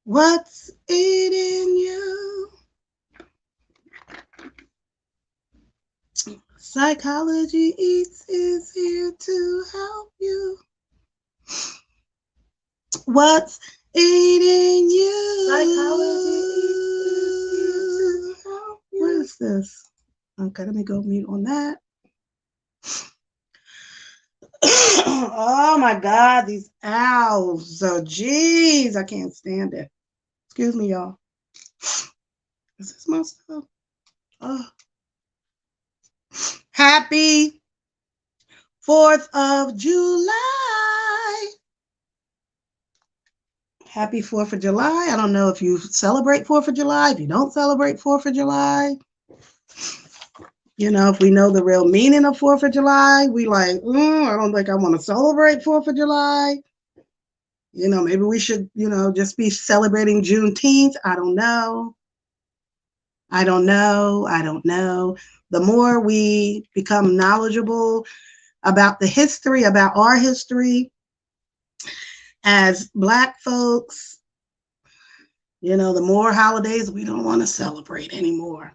What's eating you? Psychology Eats is here to help you. What's eating you? Psychology Eats is here to help you. What is this? Okay, let me go mute on that. Oh my God, these owls. So, geez, I can't stand it. Excuse me, y'all. Is this my stuff? Oh. Happy 4th of July. Happy 4th of July. I don't know if you celebrate 4th of July, if you don't celebrate 4th of July. You know, if we know the real meaning of 4th of July, we like, I don't think I want to celebrate 4th of July. You know, maybe we should, just be celebrating Juneteenth. I don't know. I don't know. I don't know. The more we become knowledgeable about the history, about our history as Black folks, the more holidays we don't want to celebrate anymore.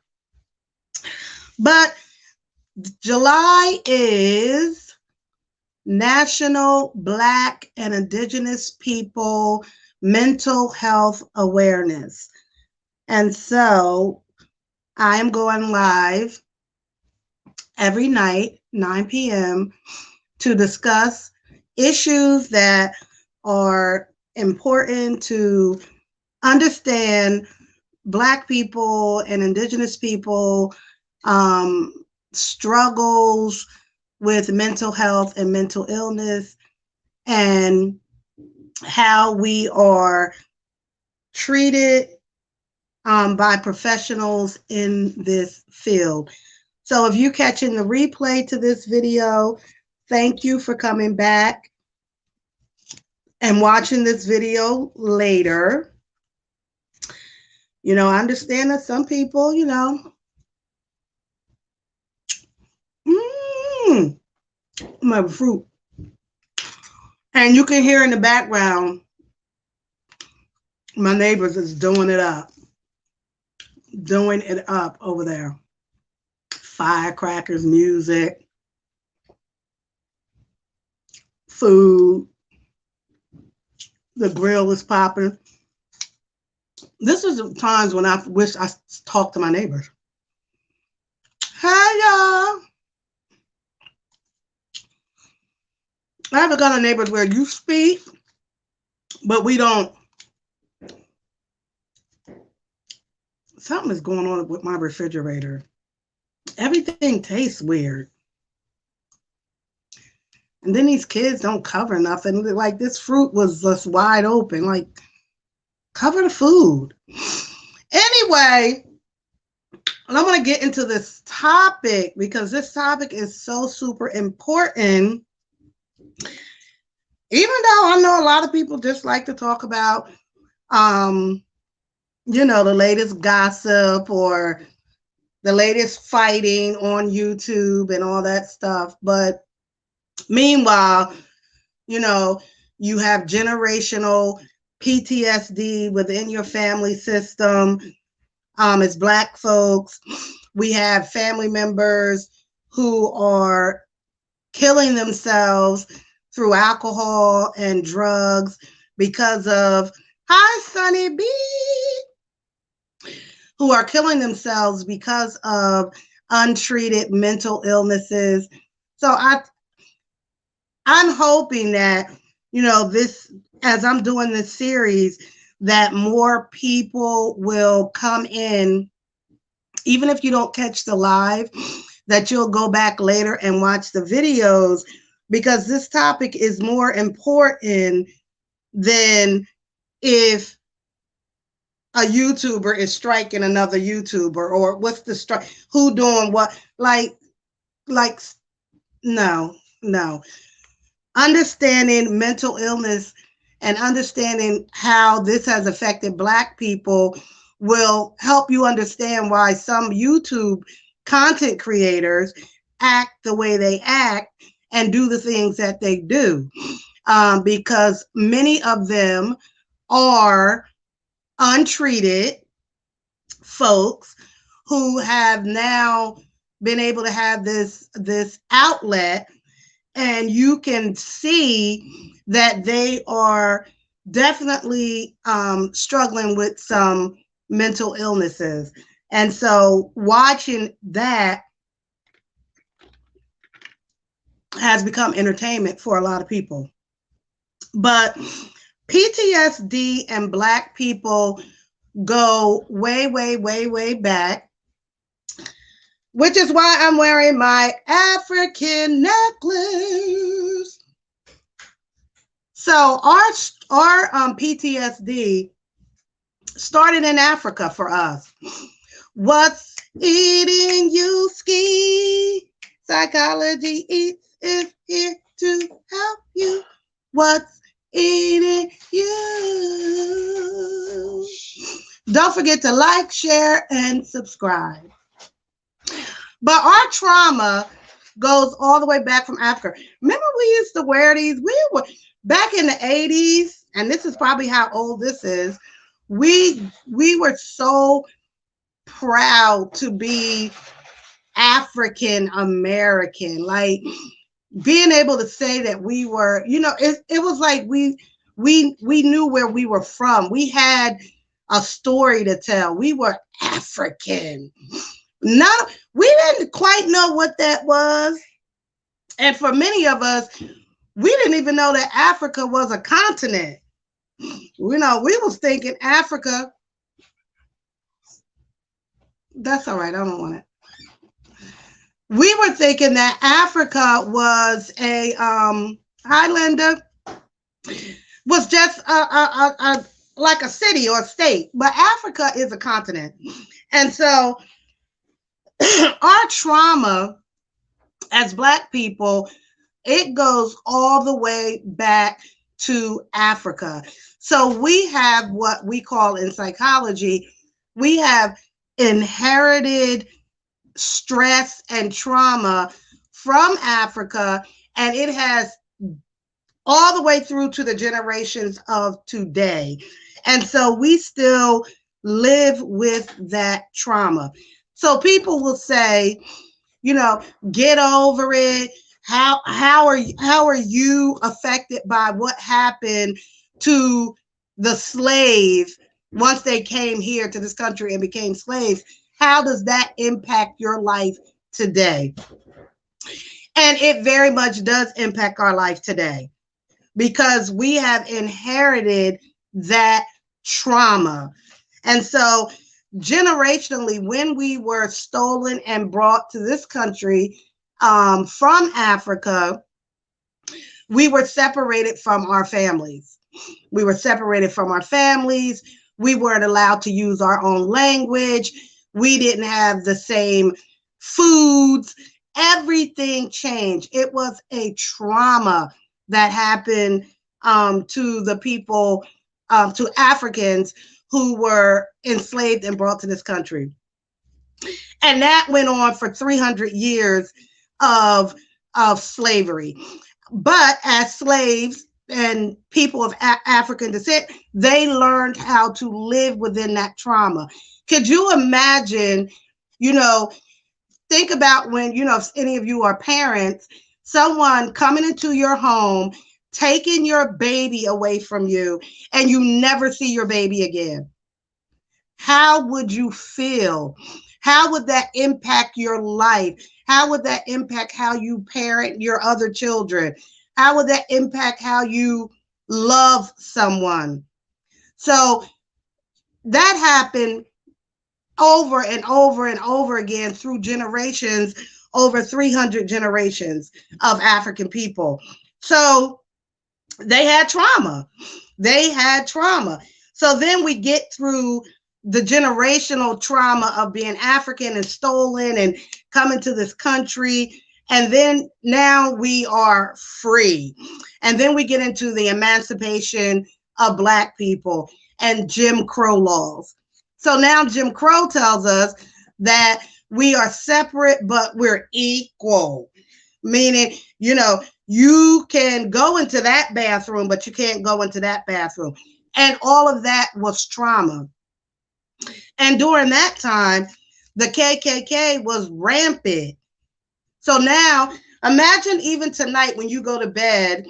But July is National Black and Indigenous People Mental Health Awareness. And so I am going live every night, 9 p.m., to discuss issues that are important to understand Black people and Indigenous people struggles with mental health and mental illness, and how we are treated by professionals in this field. So if you're catching the replay to this video, thank you for coming back and watching this video later. I understand that some people, my fruit. And you can hear in the background, my neighbors is doing it up over there. Firecrackers, music, food. The grill is popping. This is the times when I wish I talked to my neighbors. Hey, y'all. I haven't got a neighbors where you speak, but we don't. Something is going on with my refrigerator. Everything tastes weird. And then these kids don't cover nothing. Like, this fruit was just wide open. Like, cover the food. Anyway, I'm going to get into this topic because this topic is so super important. Even though I know a lot of people just like to talk about, the latest gossip or the latest fighting on YouTube and all that stuff. But meanwhile, you have generational PTSD within your family system. As Black folks, we have family members who are killing themselves through alcohol and drugs because of, hi, Sunny B, who are killing themselves because of untreated mental illnesses. So I'm hoping that, this, as I'm doing this series, that more people will come in, even if you don't catch the live, that you'll go back later and watch the videos, because this topic is more important than if a YouTuber is striking another YouTuber, or what's the strike, who doing what, like, no. Understanding mental illness and understanding how this has affected Black people will help you understand why some YouTube content creators act the way they act and do the things that they do, because many of them are untreated folks who have now been able to have this outlet, and you can see that they are definitely struggling with some mental illnesses. And so watching that has become entertainment for a lot of people. But PTSD and Black people go way, way, way, way back, which is why I'm wearing my African necklace. So our PTSD started in Africa for us. What's eating you, ski? Psychology is here to help you. What's eating you? Don't forget to like, share, and subscribe. But our trauma goes all the way back from Africa. Remember, we used to wear these. We were back in the 80s, and this is probably how old this is. We were so proud to be African American, like being able to say that we were, it was like we knew where we were from. We had a story to tell. We were African. We didn't quite know what that was. And for many of us, we didn't even know that Africa was a continent. We was thinking Africa. That's all right. I don't want it. We were thinking that Africa was a Highlander, was just like a city or a state, but Africa is a continent. And so our trauma as Black people, it goes all the way back to Africa. So we have what we call in psychology, we have inherited stress and trauma from Africa, and it has all the way through to the generations of today. And so we still live with that trauma. So people will say, get over it. How are you affected by what happened to the slave once they came here to this country and became slaves? How does that impact your life today? And it very much does impact our life today, because we have inherited that trauma. And so generationally, when we were stolen and brought to this country from Africa, we were separated from our families. We were separated from our families. We weren't allowed to use our own language. We didn't have the same foods. Everything changed. It was a trauma that happened to the people, to Africans who were enslaved and brought to this country. And that went on for 300 years of slavery. But as slaves and people of African descent, they learned how to live within that trauma. Could you imagine, think about when, if any of you are parents, someone coming into your home, taking your baby away from you, and you never see your baby again. How would you feel? How would that impact your life? How would that impact how you parent your other children? How would that impact how you love someone? So that happened over and over and over again through generations, over 300 generations of African people. So they had trauma. So then we get through the generational trauma of being African and stolen and coming to this country. And then now we are free. And then we get into the emancipation of Black people and Jim Crow laws. So now Jim Crow tells us that we are separate, but we're equal. Meaning, you can go into that bathroom, but you can't go into that bathroom. And all of that was trauma. And during that time, the KKK was rampant. So now imagine even tonight when you go to bed,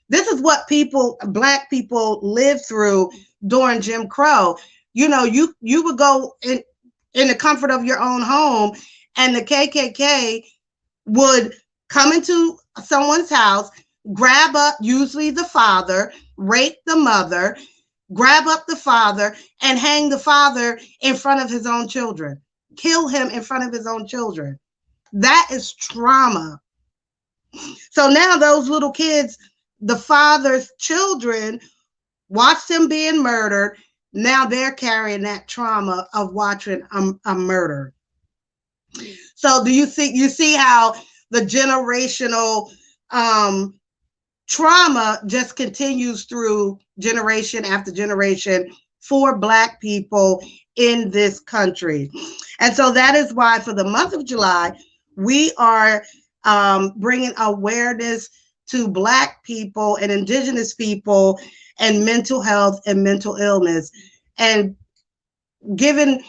this is what people, Black people, lived through during Jim Crow. You would go in the comfort of your own home, and the KKK would come into someone's house, grab up usually the father, rape the mother, grab up the father, and hang the father in front of his own children, kill him in front of his own children. That is trauma. So now those little kids, the father's children, watched him being murdered. Now they're carrying that trauma of watching a murder. So do you see how the generational trauma just continues through generation after generation for Black people in this country? And so that is why for the month of July, we are bringing awareness to Black people and Indigenous people and mental health and mental illness, and giving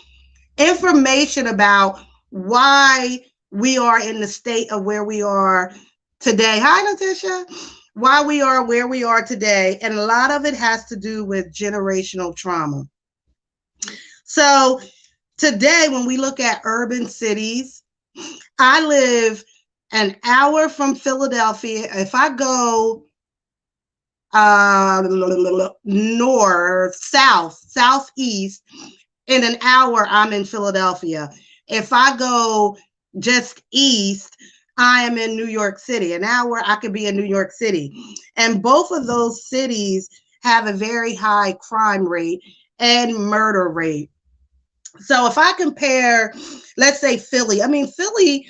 information about why we are in the state of where we are today. Hi, Natasha. Why we are where we are today. And a lot of it has to do with generational trauma. So today, when we look at urban cities, I live an hour from Philadelphia. If I go north, south, southeast, in an hour, I'm in Philadelphia. If I go just east, I am in New York City. An hour, I could be in New York City. And both of those cities have a very high crime rate and murder rate. So if I compare, let's say Philly, Philly,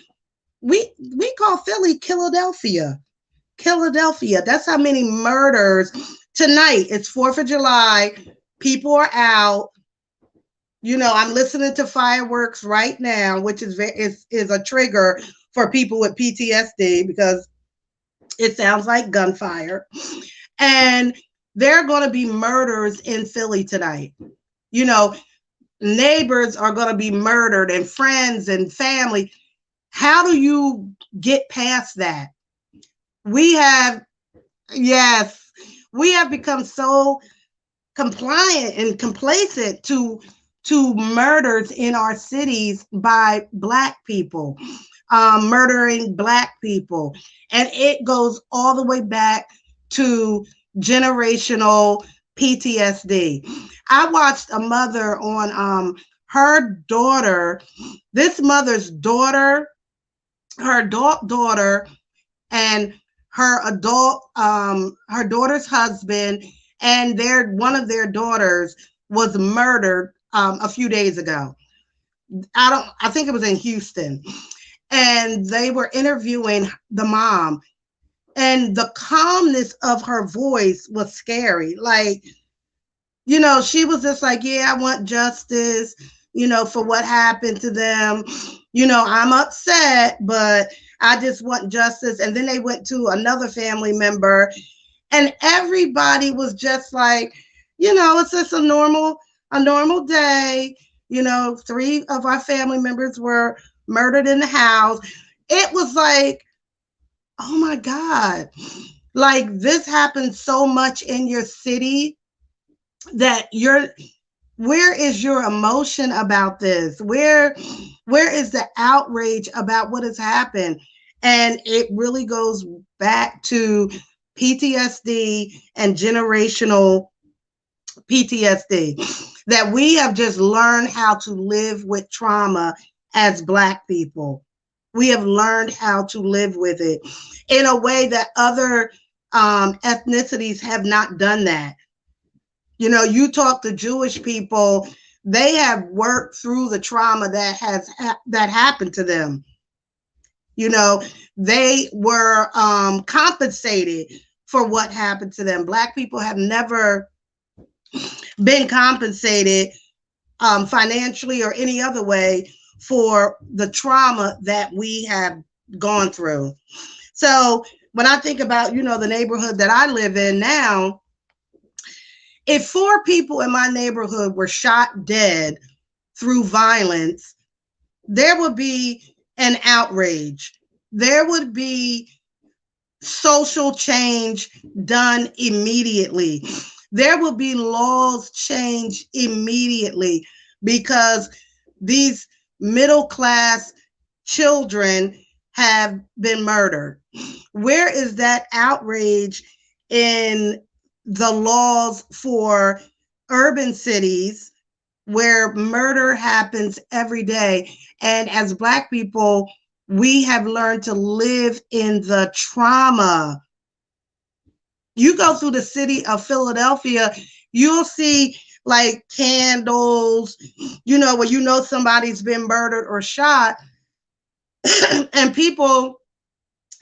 we call Philly Philadelphia. Philadelphia. That's how many murders tonight. It's 4th of July. People are out. I'm listening to fireworks right now, which is a trigger for people with PTSD because it sounds like gunfire. And there are going to be murders in Philly tonight. Neighbors are going to be murdered, and friends and family. How do you get past that? Yes, we have become so compliant and complacent to murders in our cities by Black people, murdering Black people. And it goes all the way back to generational PTSD. I watched a mother on her daughter, this mother's daughter, her adult daughter, and her daughter's husband, and one of their daughters was murdered a few days ago. I think it was in Houston, and they were interviewing the mom, and the calmness of her voice was scary. Like, she was just like, yeah, I want justice, for what happened to them. I'm upset, but I just want justice. And then they went to another family member, and everybody was just like, it's just a normal day. 3 of our family members were murdered in the house. It was like, oh my God, like this happens so much in your city that where is your emotion about this? Where is the outrage about what has happened? And it really goes back to PTSD and generational PTSD, that we have just learned how to live with trauma as Black people. We have learned how to live with it in a way that other ethnicities have not done that. You talk to Jewish people, they have worked through the trauma that happened to them. They were compensated for what happened to them. Black people have never been compensated financially or any other way for the trauma that we have gone through. So when I think about, the neighborhood that I live in now, If 4 people in my neighborhood were shot dead through violence, there would be an outrage. There would be social change done immediately. There will be laws changed immediately because these middle class children have been murdered. Where is that outrage in the laws for urban cities where murder happens every day? And as Black people, we have learned to live in the trauma. You go through the city of Philadelphia, you'll see like candles, where somebody's been murdered or shot, and people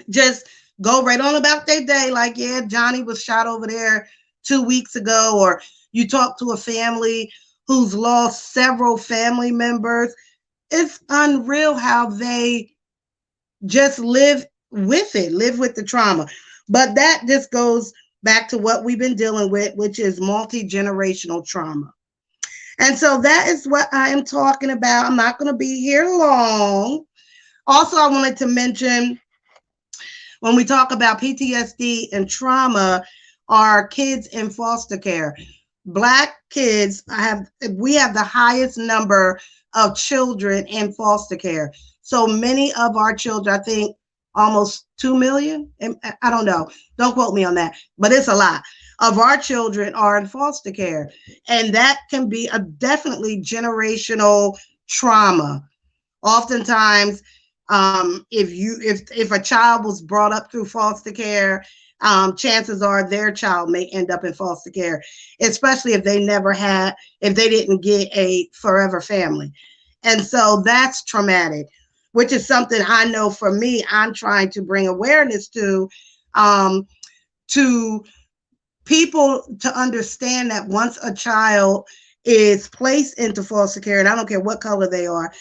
just go right on about their day, like, yeah, Johnny was shot over there 2 weeks ago. Or you talk to a family who's lost several family members. It's unreal how they just live with the trauma. But that just goes back to what we've been dealing with, which is multi-generational trauma. And so that is what I am talking about. I'm not going to be here long. Also, I wanted to mention, when we talk about PTSD and trauma, are kids in foster care. Black kids we have the highest number of children in foster care. So many of our children, I think almost 2 million. I don't know. Don't quote me on that, but it's a lot of our children are in foster care. And that can be a definitely generational trauma. Oftentimes, if a child was brought up through foster care, chances are their child may end up in foster care, especially if they didn't get a forever family. And so that's traumatic, which is something I know for me, I'm trying to bring awareness to people, to understand that once a child is placed into foster care, and I don't care what color they are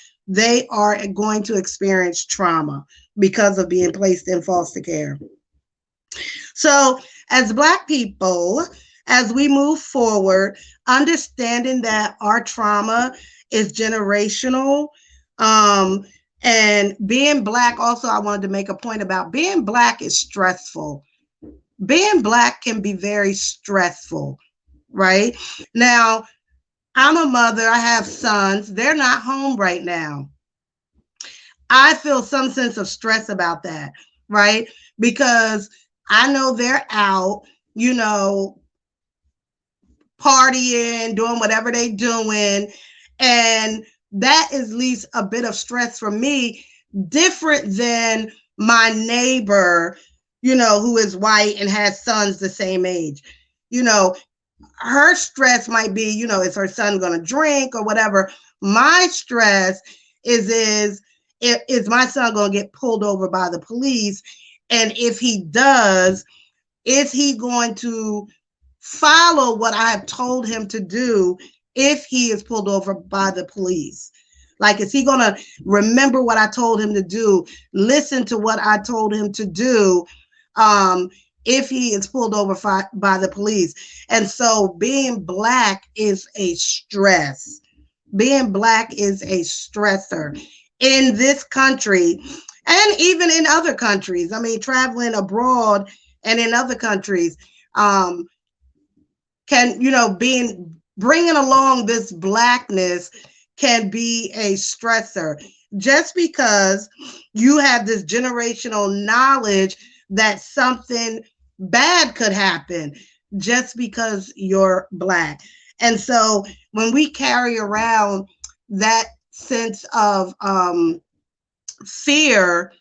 going to experience trauma because of being placed in foster care. So as Black people, as we move forward, understanding that our trauma is generational, and being Black, also, I wanted to make a point about being Black is stressful. Being Black can be very stressful, right? Now, I'm a mother, I have sons, they're not home right now. I feel some sense of stress about that, right? Because I know they're out, partying, doing whatever they're doing. And that is at least a bit of stress for me, different than my neighbor, who is white and has sons the same age. Her stress might be, is her son going to drink or whatever? My stress is my son going to get pulled over by the police? And if he does, is he going to follow what I have told him to do if he is pulled over by the police? Like, is he going to remember what I told him to do, listen to what I told him to do, if he is pulled over by the police? And so being Black is a stress. Being Black is a stressor in this country and even in other countries. I mean, traveling abroad and in other countries, bringing along this Blackness can be a stressor, just because you have this generational knowledge that something bad could happen just because you're Black. And so when we carry around that sense of fear,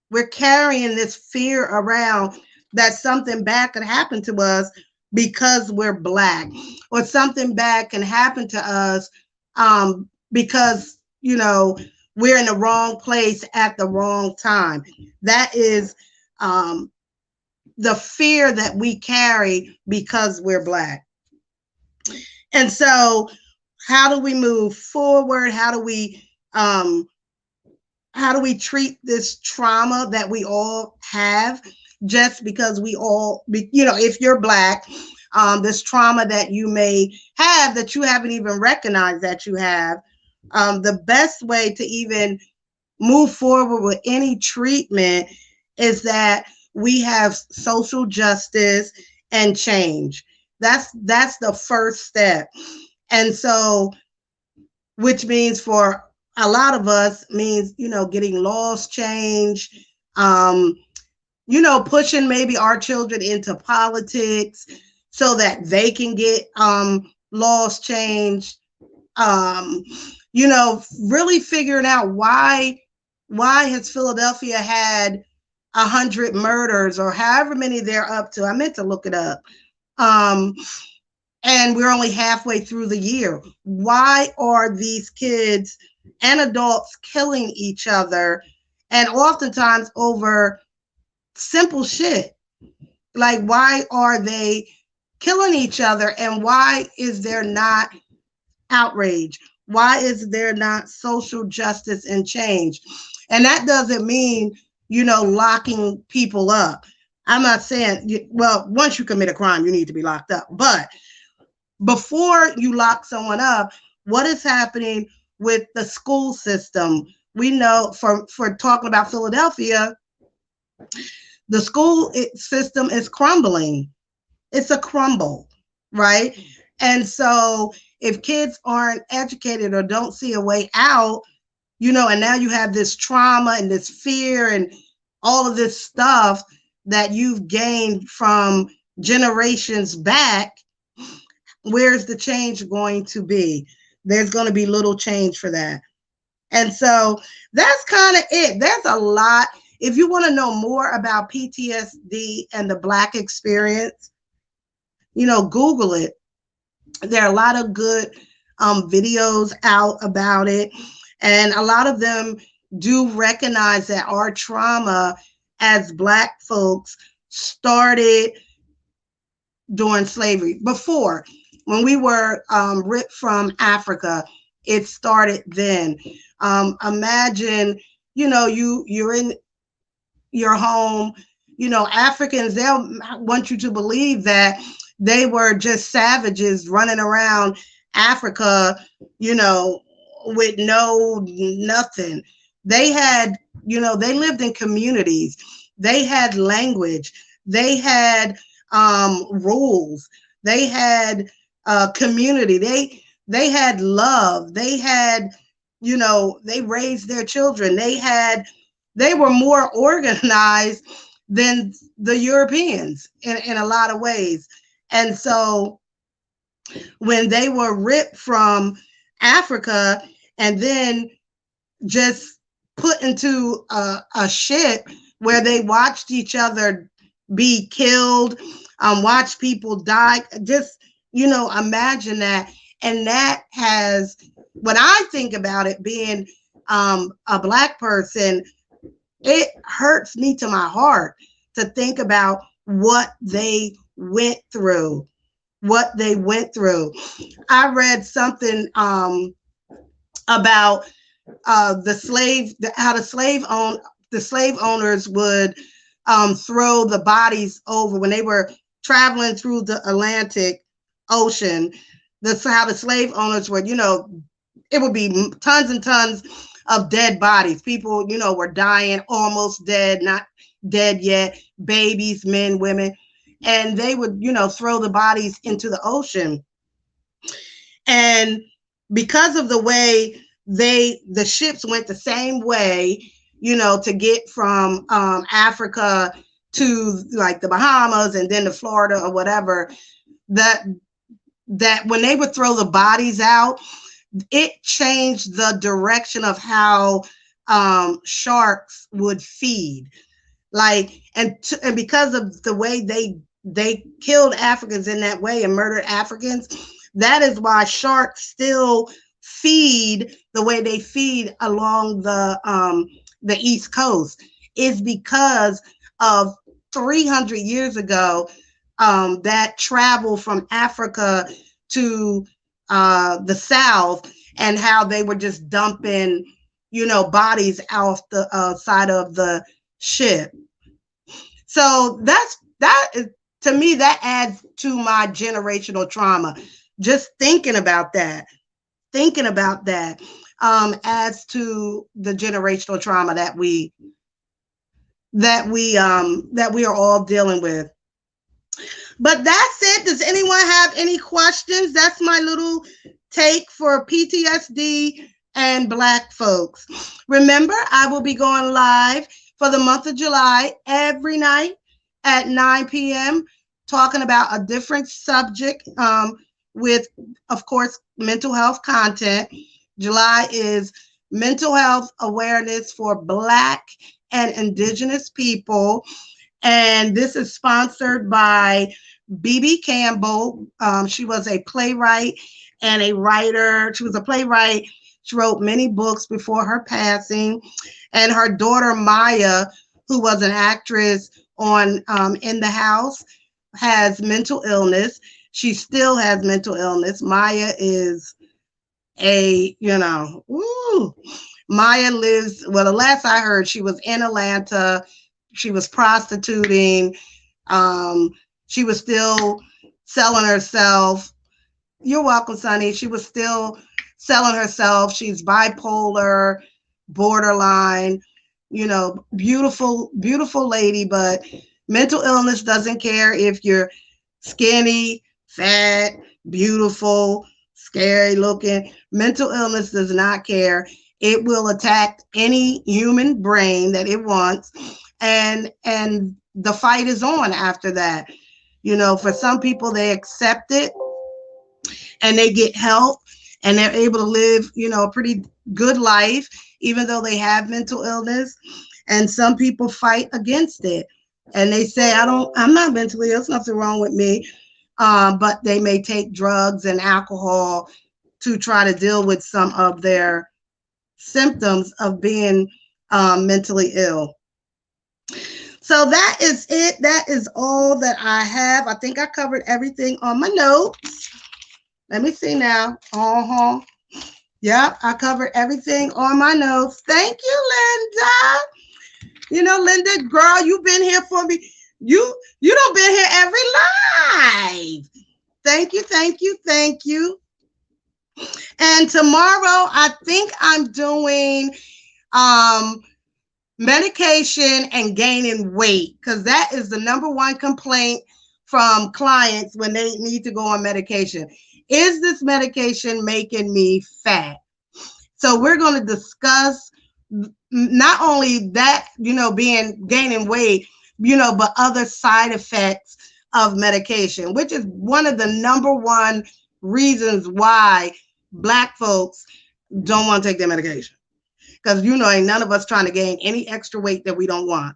we're carrying this fear around that something bad could happen to us because we're Black, or something bad can happen to us because, we're in the wrong place at the wrong time. That is the fear that we carry because we're Black. And so how do we move forward? How do we treat this trauma that we all have, just because we all, if you're Black, this trauma that you may have that you haven't even recognized that you have. The best way to even move forward with any treatment is that we have social justice and change. That's the first step. And so, which means for a lot of us means, getting laws changed, um, pushing maybe our children into politics so that they can get laws changed. Um, really figuring out why has Philadelphia had 100 murders or however many they're up to. I meant to look it up. And we're only halfway through the year. Why are these kids and adults killing each other? And oftentimes over simple shit. Like, why are they killing each other? And why is there not outrage? Why is there not social justice and change? And that doesn't mean, locking people up. I'm not saying, well, once you commit a crime, you need to be locked up. But before you lock someone up, what is happening with the school system? We know for talking about Philadelphia, the school system is crumbling. It's a crumble, right? And so if kids aren't educated or don't see a way out, and now you have this trauma and this fear and all of this stuff that you've gained from generations back, where's the change going to be? There's going to be little change for that. And so that's kind of it. There's a lot. If you want to know more about PTSD and the Black experience, Google it. There are a lot of good videos out about it. And a lot of them do recognize that our trauma as Black folks started during slavery. Before, when we were ripped from Africa, it started then. Imagine, you're in your home, Africans, they'll want you to believe that they were just savages running around Africa, with nothing. They had, they lived in communities. They had language. They had rules. They had community. They had love. They had, they raised their children. They were more organized than the Europeans in a lot of ways. And so when they were ripped from Africa and then just put into a ship where they watched each other be killed, watch people die, just, imagine that. And that has, when I think about it, being a Black person, it hurts me to my heart to think about what they went through. I read something about how the slave owners would throw the bodies over when they were traveling through the Atlantic Ocean. How the slave owners would, it would be tons and tons of dead bodies. People, were dying, almost dead, not dead yet, babies, men, women. And they would, throw the bodies into the ocean. And because of the way the ships went the same way, to get from Africa to like the Bahamas and then to Florida or whatever, that when they would throw the bodies out, it changed the direction of how sharks would feed. Like, and because of the way they killed Africans in that way and murdered Africans, that is why sharks still feed the way they feed along the East Coast, is because of 300 years ago, that travel from Africa to the South, and how they were just dumping, bodies off the side of the ship. So that is, to me, that adds to my generational trauma. Just thinking about that adds to the generational trauma that we are all dealing with. But that's it. Does anyone have any questions? That's my little take for PTSD and Black folks. Remember, I will be going live for the month of July every night at 9 p.m. talking about a different subject with, of course, mental health content. July is mental health awareness for Black and Indigenous people. And this is sponsored by BB Campbell. She was a playwright and a writer. She was a playwright. She wrote many books before her passing. And her daughter, Maya, who was an actress on In the House, has mental illness. She still has mental illness. Maya is Maya lives, well, the last I heard, she was in Atlanta. She was prostituting. She was still selling herself. You're welcome, Sonny. She was still selling herself. She's bipolar, borderline, beautiful, beautiful lady, but mental illness doesn't care if you're skinny, fat, beautiful, scary looking. Mental illness does not care. It will attack any human brain that it wants. And the fight is on after that. For some people, they accept it and they get help and they're able to live, a pretty good life, even though they have mental illness. And some people fight against it. And they say, I'm not mentally ill. There's nothing wrong with me. But they may take drugs and alcohol to try to deal with some of their symptoms of being mentally ill. So that is it. That is all that I have. I think I covered everything on my notes. Let me see now. Yep, I covered everything on my notes. Thank you, Linda. Linda, girl, you've been here for me. You don't been here every live. Thank you, thank you, thank you. And tomorrow, I think I'm doing medication and gaining weight, because that is the number one complaint from clients when they need to go on medication. Is this medication making me fat? So we're going to discuss not only that, gaining weight, but other side effects of medication, which is one of the number one reasons why Black folks don't want to take their medication. Because, ain't none of us trying to gain any extra weight that we don't want,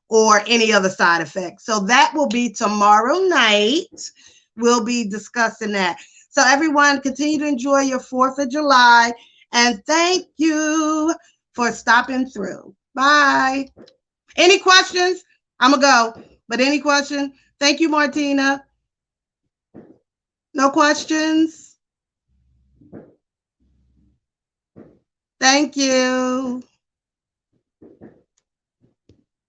or any other side effects. So that will be tomorrow night. We'll be discussing that. So everyone, continue to enjoy your 4th of July. And thank you for stopping through. Bye. Any questions? I'm going to go. But any question? Thank you, Martina. No questions? Thank you.